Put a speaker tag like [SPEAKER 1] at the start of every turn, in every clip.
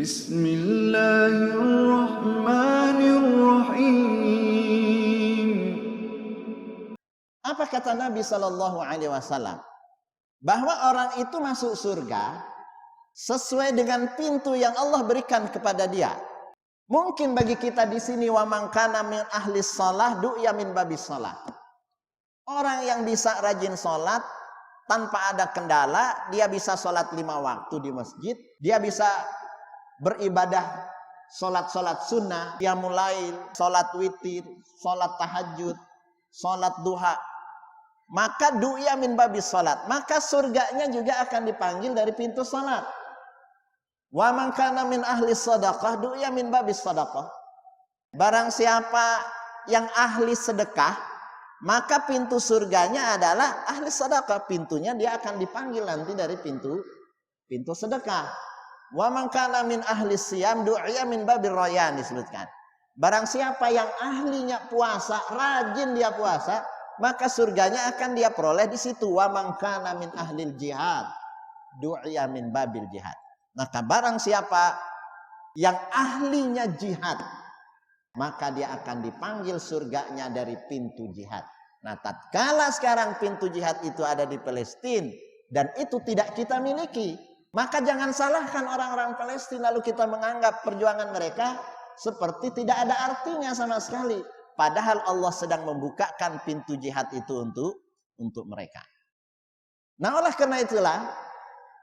[SPEAKER 1] Bismillahirrahmanirrahim.
[SPEAKER 2] Apa kata Nabi Shallallahu Alaihi Wasallam? Bahwa orang itu masuk surga sesuai dengan pintu yang Allah berikan kepada dia. Mungkin bagi kita di sini wa man kana min ahli shalah du'ya min babis shalah. Orang yang bisa rajin sholat tanpa ada kendala, dia bisa sholat 5 waktu di masjid, dia bisa beribadah sholat-sholat sunnah, dia mulai sholat witir, sholat tahajud, sholat duha. Maka du'ya min babis sholat, maka surganya juga akan dipanggil dari pintu sholat. Wa man kana min ahli sadaqah du'ya min babis sadaqah. Barang siapa yang ahli sedekah, maka pintu surganya adalah ahli sedekah. Pintunya dia akan dipanggil nanti dari pintu sedekah. Wa man kana min ahli siyam du'ya min babir rayyan disebutkan. Barang siapa yang ahlinya puasa, rajin dia puasa, maka surganya akan dia peroleh di situ. Wa man kana min ahlil jihad du'ya min babil jihad. Maka barang siapa yang ahlinya jihad, maka dia akan dipanggil surganya dari pintu jihad. Nah, tatkala sekarang pintu jihad itu ada di Palestina dan itu tidak kita miliki, maka jangan salahkan orang-orang Palestina lalu kita menganggap perjuangan mereka seperti tidak ada artinya sama sekali. Padahal Allah sedang membukakan pintu jihad itu untuk mereka. Nah, oleh karena itulah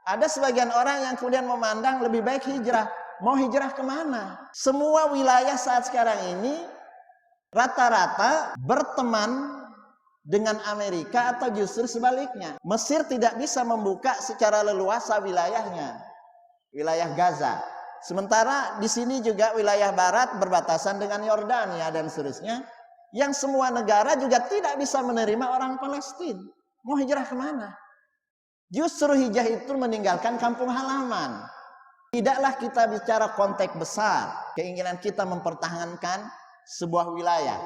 [SPEAKER 2] ada sebagian orang yang kemudian memandang lebih baik hijrah. Mau hijrah kemana? Semua wilayah saat sekarang ini rata-rata berteman dengan Amerika atau justru sebaliknya. Mesir tidak bisa membuka secara leluasa wilayahnya, wilayah Gaza. Sementara di sini juga wilayah barat berbatasan dengan Yordania dan seterusnya. Yang semua negara juga tidak bisa menerima orang Palestina. Mau hijrah kemana? Justru hijrah itu meninggalkan kampung halaman. Tidaklah kita bicara konteks besar, keinginan kita mempertahankan sebuah wilayah.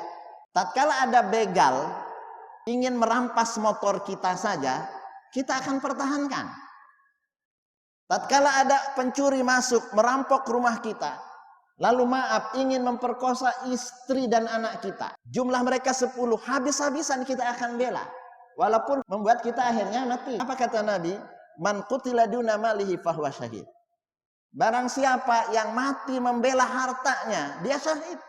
[SPEAKER 2] Tatkala ada begal ingin merampas motor kita saja, kita akan pertahankan. Tatkala ada pencuri masuk merampok rumah kita, lalu maaf ingin memperkosa istri dan anak kita, jumlah mereka 10, habis-habisan kita akan bela, walaupun membuat kita akhirnya mati. Apa kata Nabi? Man qutila duna malihi fahuwa syahid. Barang siapa yang mati membela hartanya, dia syahid.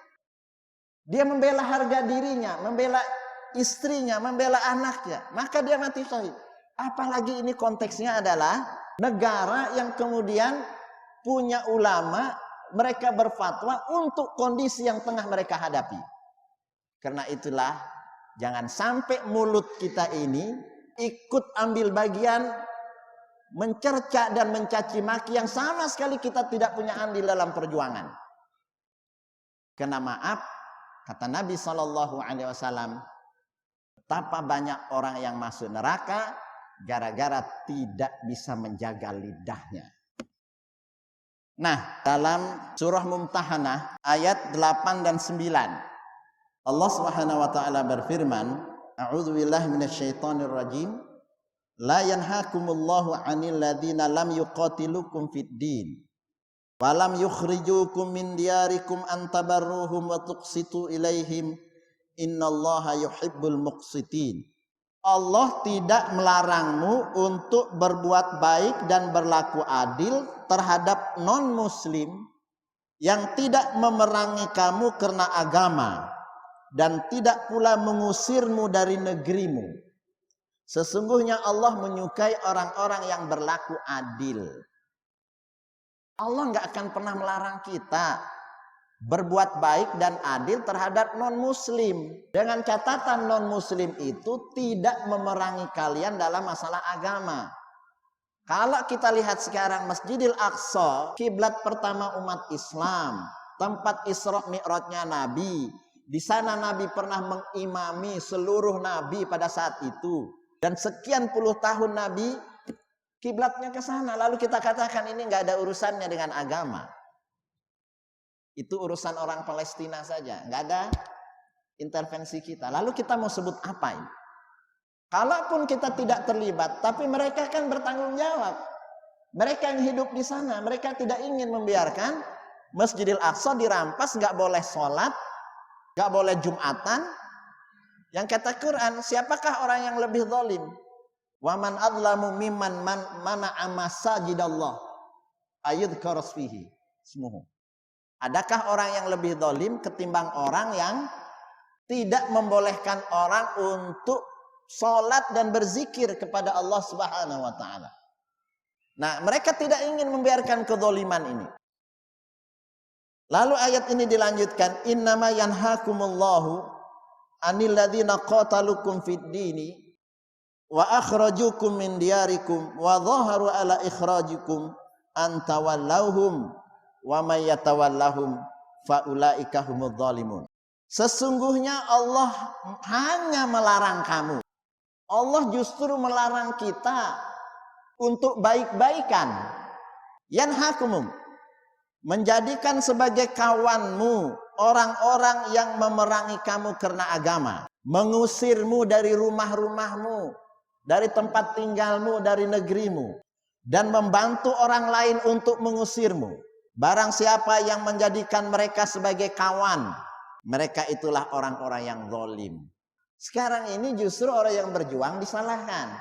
[SPEAKER 2] Dia membela harga dirinya, membela istrinya, membela anaknya, maka dia mati syahid. Apalagi ini konteksnya adalah negara yang kemudian punya ulama, mereka berfatwa untuk kondisi yang tengah mereka hadapi. Karena itulah jangan sampai mulut kita ini ikut ambil bagian mencerca dan mencaci maki yang sama sekali kita tidak punya andil dalam perjuangan. Karena maaf, kata Nabi Shallallahu Alaihi Wasallam, betapa banyak orang yang masuk neraka gara-gara tidak bisa menjaga lidahnya. Nah, dalam surah Mumtahanah ayat 8 dan 9, Allah Subhanahu wa taala berfirman, A'udzubillahi minasyaitonirrajim. La yanhakumullahu 'anil ladzina lam yuqatilukum fid din wa lam yukhrijukum min diyarikum an tabarruhum wa tuqsitu ilaihim innallaha yuhibbul muqsitin. Allah tidak melarangmu untuk berbuat baik dan berlaku adil terhadap non-muslim yang tidak memerangi kamu karena agama dan tidak pula mengusirmu dari negerimu. Sesungguhnya Allah menyukai orang-orang yang berlaku adil. Allah nggak akan pernah melarang kita berbuat baik dan adil terhadap non-muslim. Dengan catatan non-muslim itu tidak memerangi kalian dalam masalah agama. Kalau kita lihat sekarang Masjidil Aqsa, kiblat pertama umat Islam, tempat Isra Mi'rajnya Nabi. Di sana Nabi pernah mengimami seluruh Nabi pada saat itu. Dan sekian puluh tahun Nabi kiblatnya ke sana. Lalu kita katakan ini nggak ada urusannya dengan agama. Itu urusan orang Palestina saja. Nggak ada intervensi kita. Lalu kita mau sebut apa ini? Kalaupun kita tidak terlibat, tapi mereka kan bertanggung jawab. Mereka yang hidup di sana, mereka tidak ingin membiarkan Masjidil Aqsa dirampas, nggak boleh sholat, nggak boleh Jumatan. Yang kata Quran, siapakah orang yang lebih zalim? Wa man adlamu mimman mana'a masajidallah ayudhkar fihi ismuhu. Adakah orang yang lebih zalim ketimbang orang yang tidak membolehkan orang untuk sholat dan berzikir kepada Allah Subhanahu wa taala? Nah, mereka tidak ingin membiarkan kezaliman ini. Lalu ayat ini dilanjutkan, innama yanhakumullahu anil ladzina qatalukum fid dini wa akhrajukum min diyarikum wa dhaharu ala ikhrajikum an tawallahum wa may yatawallahum faulaika humudz zalimun. Sesungguhnya Allah hanya melarang kamu. Allah justru melarang kita untuk baik-baikan. Yanhakumum, menjadikan sebagai kawanmu orang-orang yang memerangi kamu karena agama, mengusirmu dari rumah-rumahmu, dari tempat tinggalmu, dari negerimu, dan membantu orang lain untuk mengusirmu. Barang siapa yang menjadikan mereka sebagai kawan, mereka itulah orang-orang yang zalim. Sekarang ini justru orang yang berjuang disalahkan.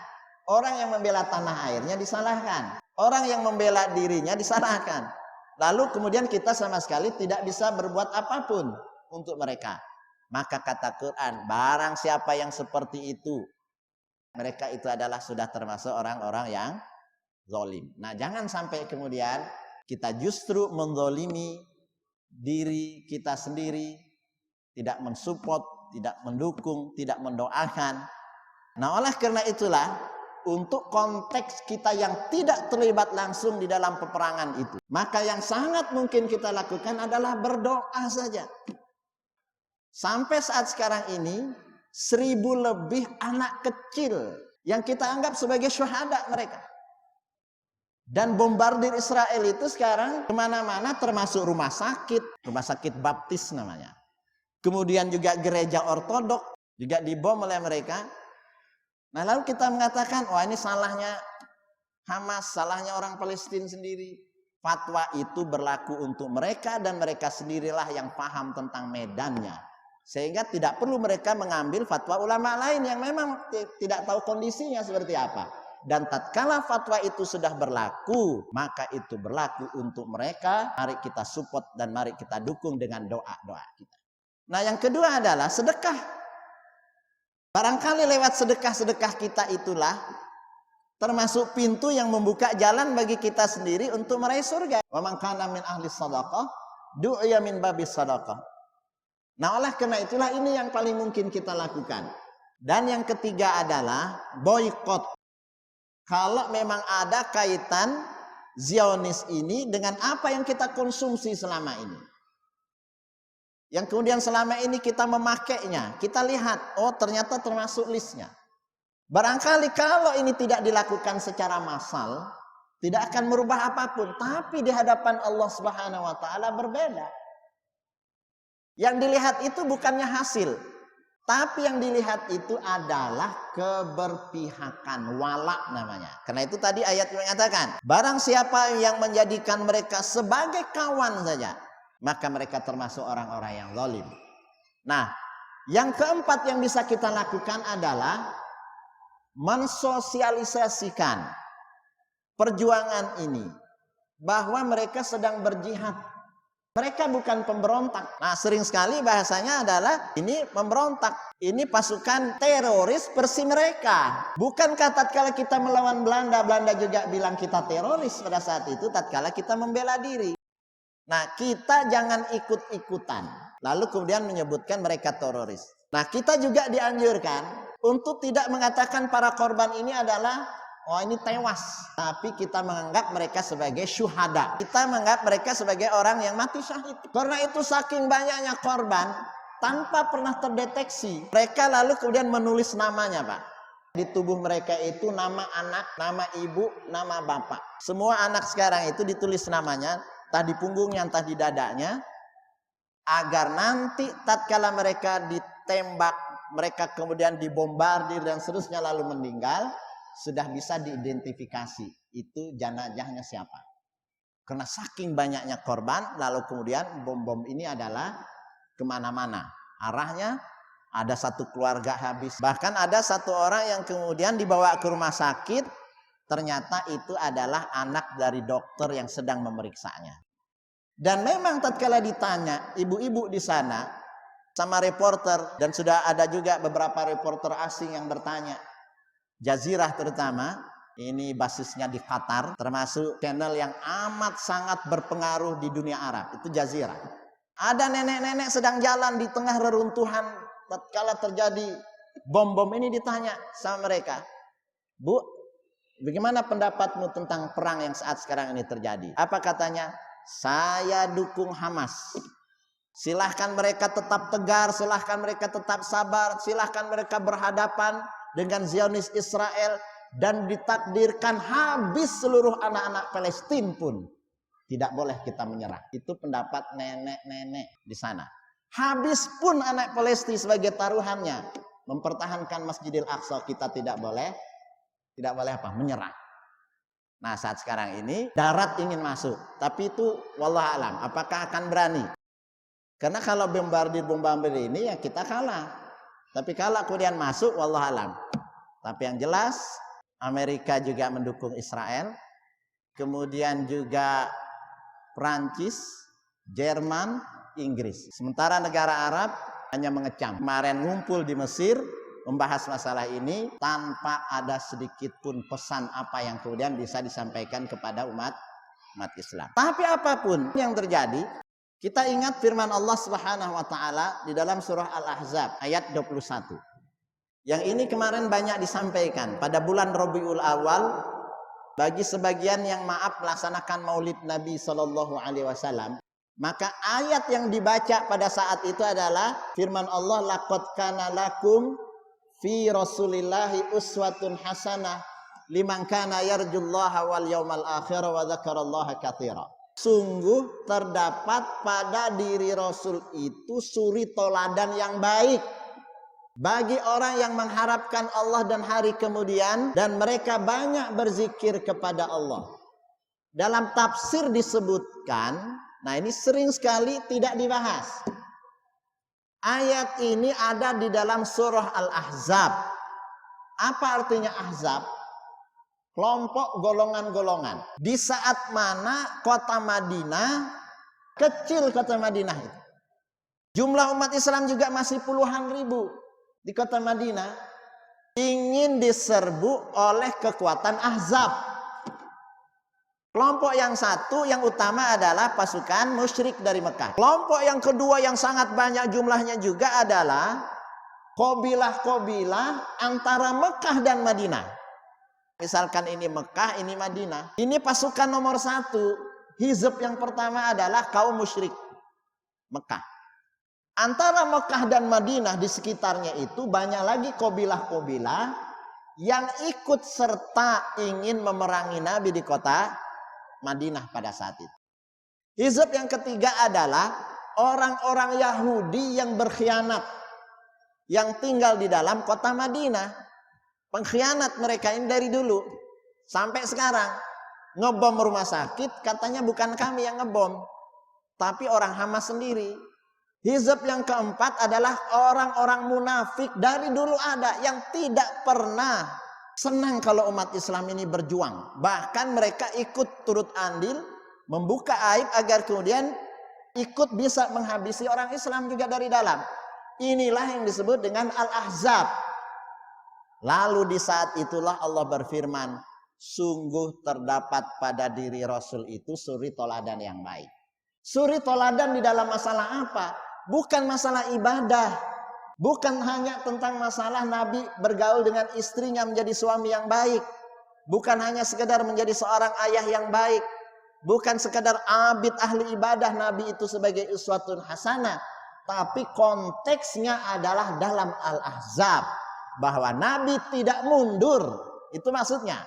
[SPEAKER 2] Orang yang membela tanah airnya disalahkan. Orang yang membela dirinya disalahkan. Lalu kemudian kita sama sekali tidak bisa berbuat apapun untuk mereka. Maka kata Quran, barang siapa yang seperti itu, mereka itu adalah sudah termasuk orang-orang yang zalim. Nah, jangan sampai kemudian kita justru menzalimi diri kita sendiri, tidak mensupport, tidak mendukung, tidak mendoakan. Nah, oleh karena itulah, untuk konteks kita yang tidak terlibat langsung di dalam peperangan itu, maka yang sangat mungkin kita lakukan adalah berdoa saja. Sampai saat sekarang ini 1000 lebih anak kecil yang kita anggap sebagai syuhada mereka. Dan bombardir Israel itu sekarang kemana-mana, termasuk rumah sakit baptis namanya. Kemudian juga gereja ortodok juga dibom oleh mereka. Nah, lalu kita mengatakan, wah ini salahnya Hamas, salahnya orang Palestina sendiri. Fatwa itu berlaku untuk mereka dan mereka sendirilah yang paham tentang medannya. Sehingga tidak perlu mereka mengambil fatwa ulama lain yang memang tidak tahu kondisinya seperti apa. Dan tatkala fatwa itu sudah berlaku, maka itu berlaku untuk mereka. Mari kita support dan mari kita dukung dengan doa-doa kita. Nah, yang kedua adalah sedekah. Barangkali lewat sedekah-sedekah kita itulah termasuk pintu yang membuka jalan bagi kita sendiri untuk meraih surga. Wa man kana min ahli shadaqah du'iya min babis shadaqah. Nah, oleh karena itulah ini yang paling mungkin kita lakukan. Dan yang ketiga adalah boykot. Kalau memang ada kaitan Zionis ini dengan apa yang kita konsumsi selama ini. Yang kemudian selama ini kita memakainya. Kita lihat, oh ternyata termasuk listnya. Barangkali kalau ini tidak dilakukan secara massal, tidak akan merubah apapun. Tapi di hadapan Allah Subhanahu wa Ta'ala berbeda. Yang dilihat itu bukannya hasil. Tapi yang dilihat itu adalah keberpihakan, wala namanya. Karena itu tadi ayat mengatakan, barang siapa yang menjadikan mereka sebagai kawan saja, maka mereka termasuk orang-orang yang zalim. Nah, yang keempat yang bisa kita lakukan adalah mensosialisasikan perjuangan ini. Bahwa mereka sedang berjihad. Mereka bukan pemberontak. Nah, sering sekali bahasanya adalah ini memberontak. Ini pasukan teroris versi mereka. Bukankah tatkala kita melawan Belanda, Belanda juga bilang kita teroris pada saat itu tatkala kita membela diri. Nah, kita jangan ikut-ikutan. Lalu kemudian menyebutkan mereka teroris. Nah, kita juga dianjurkan untuk tidak mengatakan para korban ini adalah oh ini tewas, tapi kita menganggap mereka sebagai syuhada. Kita menganggap mereka sebagai orang yang mati syahid. Karena itu saking banyaknya korban tanpa pernah terdeteksi, mereka lalu kemudian menulis namanya, Pak. Di tubuh mereka itu nama anak, nama ibu, nama bapak. Semua anak sekarang itu ditulis namanya, entah di punggungnya, entah di dadanya, agar nanti tatkala mereka ditembak, mereka kemudian dibombardir dan seterusnya lalu meninggal, sudah bisa diidentifikasi. itu jenazahnya siapa. Karena saking banyaknya korban, lalu kemudian bom-bom ini adalah kemana-mana. Arahnya ada satu keluarga habis. Bahkan ada satu orang yang kemudian dibawa ke rumah sakit, ternyata itu adalah anak dari dokter yang sedang memeriksanya. Dan memang tatkala ditanya ibu-ibu di sana sama reporter, dan sudah ada juga beberapa reporter asing yang bertanya, Jazirah terutama, ini basisnya di Qatar, termasuk channel yang amat sangat berpengaruh di dunia Arab, itu Jazirah. Ada nenek-nenek sedang jalan di tengah reruntuhan tatkala terjadi bom-bom ini, ditanya sama mereka, Bu, bagaimana pendapatmu tentang perang yang saat sekarang ini terjadi? Apa katanya? Saya dukung Hamas. Silahkan mereka tetap tegar, silahkan mereka tetap sabar, silahkan mereka berhadapan dengan Zionis Israel, dan ditakdirkan habis seluruh anak-anak Palestina pun tidak boleh kita menyerah. Itu pendapat nenek-nenek di sana. Habis pun anak Palestina sebagai taruhannya mempertahankan Masjidil Aqsa, kita tidak boleh apa? Menyerah. Nah, saat sekarang ini darat ingin masuk, tapi itu wallah alam, apakah akan berani? Karena kalau bombardir ini ya kita kalah. Tapi kalau kemudian masuk wallah alam. Tapi yang jelas Amerika juga mendukung Israel, kemudian juga Prancis, Jerman, Inggris. Sementara negara Arab hanya mengecam. Kemarin ngumpul di Mesir membahas masalah ini tanpa ada sedikit pun pesan apa yang kemudian bisa disampaikan kepada umat Islam. Tapi apapun yang terjadi, kita ingat firman Allah Subhanahu wa taala di dalam surah Al-Ahzab ayat 21. Yang ini kemarin banyak disampaikan pada bulan Rabiul Awal bagi sebagian yang maaf melaksanakan Maulid Nabi sallallahu alaihi wasallam. Maka ayat yang dibaca pada saat itu adalah firman Allah, laqad kana lakum fi Rasulillahi uswatun hasanah liman kana yarjullaha wal yawmal akhir wa dzakarallaha katsira. Sungguh terdapat pada diri Rasul itu suri toladan yang baik bagi orang yang mengharapkan Allah dan hari kemudian, dan mereka banyak berzikir kepada Allah. Dalam tafsir disebutkan, nah ini sering sekali tidak dibahas. Ayat ini ada di dalam surah Al-Ahzab. Apa artinya Ahzab? Kelompok golongan-golongan. Di saat mana kota Madinah, kecil kota Madinah itu, jumlah umat Islam juga masih puluhan ribu di kota Madinah, ingin diserbu oleh kekuatan Ahzab. Kelompok yang satu yang utama adalah pasukan musyrik dari Mekah. Kelompok yang kedua yang sangat banyak jumlahnya juga adalah kabilah-kabilah antara Mekah dan Madinah. Misalkan ini Mekah, ini Madinah. Ini pasukan nomor satu. Hizb yang pertama adalah kaum musyrik Mekah. Antara Mekah dan Madinah di sekitarnya itu banyak lagi kabilah-kabilah yang ikut serta ingin memerangi Nabi di kota Madinah pada saat itu. Hizb yang ketiga adalah orang-orang Yahudi yang berkhianat, yang tinggal di dalam kota Madinah. Pengkhianat mereka ini dari dulu sampai sekarang. Ngebom rumah sakit katanya bukan kami yang ngebom, tapi orang Hamas sendiri. Hizb yang keempat adalah orang-orang munafik dari dulu ada, yang tidak pernah senang kalau umat Islam ini berjuang. Bahkan mereka ikut turut andil membuka aib agar kemudian ikut bisa menghabisi orang Islam juga dari dalam. Inilah yang disebut dengan Al-Ahzab. Lalu di saat itulah Allah berfirman, sungguh terdapat pada diri Rasul itu suri toladan yang baik. Suri toladan di dalam masalah apa? Bukan masalah ibadah. Bukan hanya tentang masalah Nabi bergaul dengan istrinya menjadi suami yang baik. Bukan hanya sekedar menjadi seorang ayah yang baik. Bukan sekedar abid ahli ibadah Nabi itu sebagai uswatun hasanah. Tapi konteksnya adalah dalam Al-Ahzab. Bahwa Nabi tidak mundur. Itu maksudnya.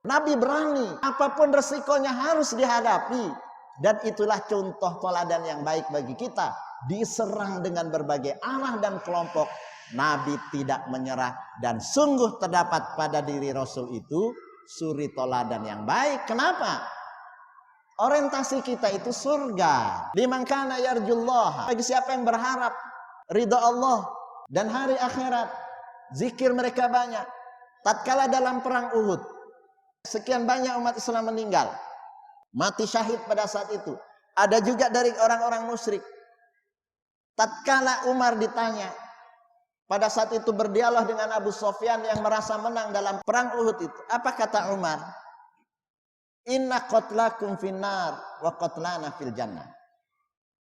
[SPEAKER 2] Nabi berani. Apapun resikonya harus dihadapi. Dan itulah contoh teladan yang baik bagi kita. Diserang dengan berbagai arah dan kelompok, Nabi tidak menyerah. Dan sungguh terdapat pada diri Rasul itu suri toladan yang baik. Kenapa? Orientasi kita itu surga. Liman kana yarjullah, bagi siapa yang berharap ridha Allah dan hari akhirat, zikir mereka banyak. Tatkala dalam perang Uhud, sekian banyak umat Islam meninggal, mati syahid pada saat itu. Ada juga dari orang-orang musyrik. Tatkala Umar ditanya, pada saat itu berdialog dengan Abu Sufyan yang merasa menang dalam perang Uhud itu. Apa kata Umar? Inna qatlakum finnar wa qatlana fil jannah.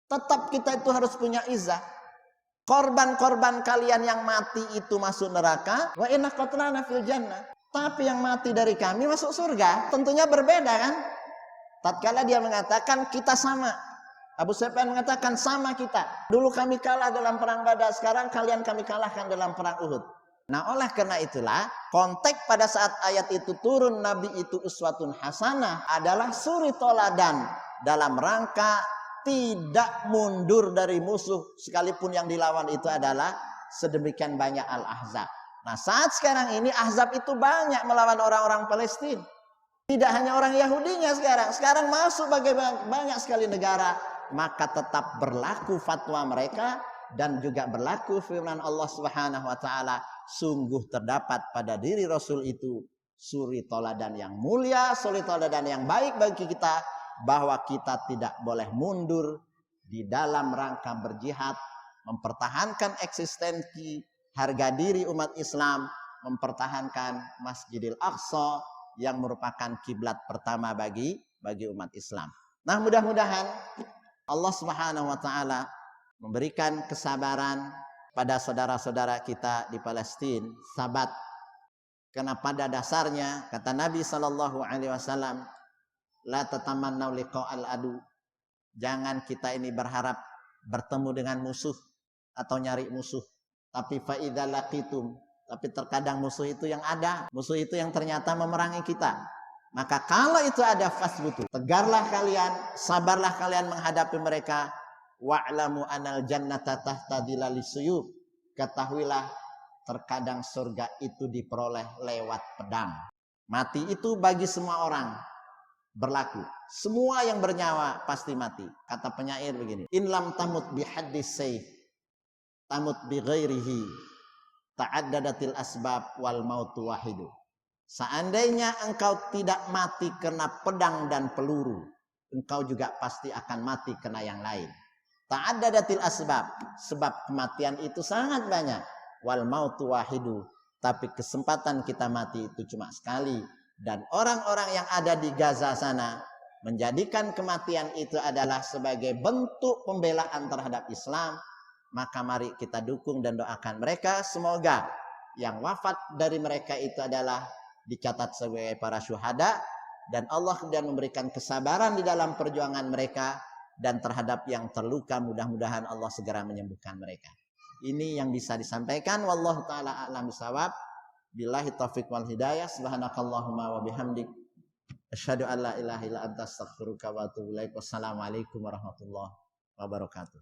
[SPEAKER 2] Tetap kita itu harus punya izah. Korban-korban kalian yang mati itu masuk neraka, wa inna qatlana fil jannah. Tapi yang mati dari kami masuk surga. Tentunya berbeda kan? Tatkala dia mengatakan kita sama. Abu Sufyan mengatakan sama kita. Dulu kami kalah dalam perang Badar, sekarang kalian kami kalahkan dalam perang Uhud. Nah, oleh karena itulah konteks pada saat ayat itu turun, Nabi itu uswatun hasanah adalah suri toladan dalam rangka tidak mundur dari musuh sekalipun yang dilawan itu adalah sedemikian banyak al-ahzab. Nah, saat sekarang ini ahzab itu banyak melawan orang-orang Palestina. Tidak hanya orang Yahudinya sekarang masuk banyak sekali negara. Maka tetap berlaku fatwa mereka dan juga berlaku firman Allah Subhanahu wa taala, sungguh terdapat pada diri Rasul itu suri toladan yang mulia, suri toladan yang baik bagi kita, bahwa kita tidak boleh mundur di dalam rangka berjihad, mempertahankan eksistensi harga diri umat Islam, mempertahankan Masjidil Aqsa yang merupakan kiblat pertama bagi umat Islam. Nah, mudah-mudahan Allah Subhanahu wa taala memberikan kesabaran pada saudara-saudara kita di Palestina, sabat. Karena pada dasarnya kata Nabi sallallahu alaihi wasallam, la tatamannau liqa'al adu. Jangan kita ini berharap bertemu dengan musuh atau nyari musuh. Tapi fa idza laqitum, tapi terkadang musuh itu yang ada, musuh itu yang ternyata memerangi kita. Maka kalau itu ada fasbutu, tegarlah kalian, sabarlah kalian menghadapi mereka. Wa'lamu anal jannata tahta dhilalis suyuf. Ketahuilah terkadang surga itu diperoleh lewat pedang. Mati itu bagi semua orang berlaku. Semua yang bernyawa pasti mati. Kata penyair begini, in lam tamut bihaddis sayf tamut bi ghairihi ta'addadatil asbab wal mautu wahidu. Seandainya engkau tidak mati karena pedang dan peluru, engkau juga pasti akan mati karena yang lain. Ta'addadatil asbab, sebab kematian itu sangat banyak. Wal mautu wahidu, tapi kesempatan kita mati itu cuma sekali. Dan orang-orang yang ada di Gaza sana menjadikan kematian itu adalah sebagai bentuk pembelaan terhadap Islam. Maka mari kita dukung dan doakan mereka. Semoga yang wafat dari mereka itu adalah dicatat sebagai para syuhada, dan Allah kemudian memberikan kesabaran di dalam perjuangan mereka, dan terhadap yang terluka mudah-mudahan Allah segera menyembuhkan mereka. Ini yang bisa disampaikan. Wallahu taala a'lam bishawab. Billahi taufiq wal hidayah. Subhanakallahumma wa bihamdik, asyhadu an la ilaha illa anta astaghfiruka wa atubu ilaik. Wassalamualaikum warahmatullahi wabarakatuh.